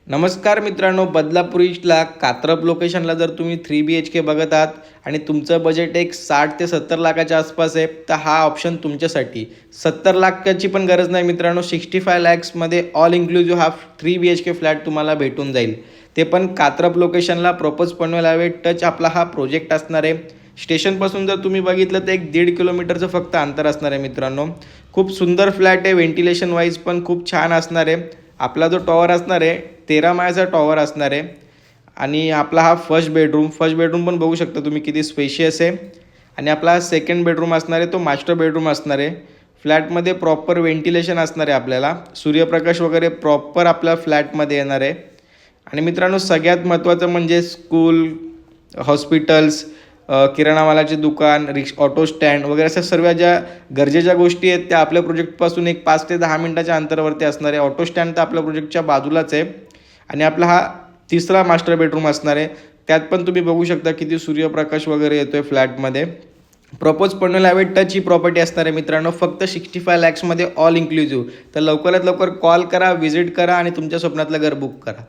नमस्कार मित्रांनो, बदलापूर ईस्टला कात्रप लोकेशनला जर तुम्ही 3 BHK बघत आहात आणि तुमचं बजेट एक 60 ते 70 लाखाच्या आसपास आहे, तर हा ऑप्शन तुमच्यासाठी. 70 लाखाची पण गरज नाही मित्रांनो, 65 लॅक्समध्ये ऑल इन्क्लुझिव्ह हा 3 BHK फ्लॅट तुम्हाला भेटून जाईल. ते पण कात्रप लोकेशनला प्रपोज पनवेल टच आपला हा प्रोजेक्ट असणार आहे. स्टेशनपासून जर तुम्ही बघितलं तर एक 1.5 किलोमीटरचं फक्त अंतर असणार आहे मित्रांनो. खूप सुंदर फ्लॅट आहे, व्हेंटिलेशन वाईज पण खूप छान असणार आहे. आपला जो टॉवर असणार आहे 13 माळ्याचा टॉवर असणार आहे आणि आपला हा फर्स्ट बेडरूम पण बघू शकता तुम्ही किती स्पेशियस आहे. आणि आपला हा सेकंड बेडरूम असणार आहे, तो मास्टर बेडरूम असणार आहे. फ्लॅटमध्ये प्रॉपर व्हेंटिलेशन असणार आहे, आपल्याला सूर्यप्रकाश वगैरे प्रॉपर आपल्या फ्लॅटमध्ये येणार आहे. आणि मित्रांनो, सगळ्यात महत्त्वाचं म्हणजे स्कूल, हॉस्पिटल्स, किराणा मालाचे दुकान, ऑटो स्टँड वगैरे अशा सर्व ज्या गरजेच्या गोष्टी आहेत त्या आपल्या प्रोजेक्टपासून एक 5 ते 10 मिनिटाच्या अंतरावरती असणार आहे. ऑटो स्टँड तर आपल्या प्रोजेक्टच्या बाजूलाच आहे. आणि आपला हा तिसरा मास्टर बेडरूम असणार आहे. त्यात पण तुम्ही बघू शकता किती सूर्यप्रकाश वगैरे येतो आहे फ्लॅटमध्ये. प्रपोज पनवेल टच ही प्रॉपर्टी असणार आहे मित्रांनो, फक्त 65 लॅक्समध्ये ऑल इन्क्लुझिव्ह. तर लवकरात लवकर कॉल करा, व्हिजिट करा आणि तुमच्या स्वप्नातलं घर बुक करा.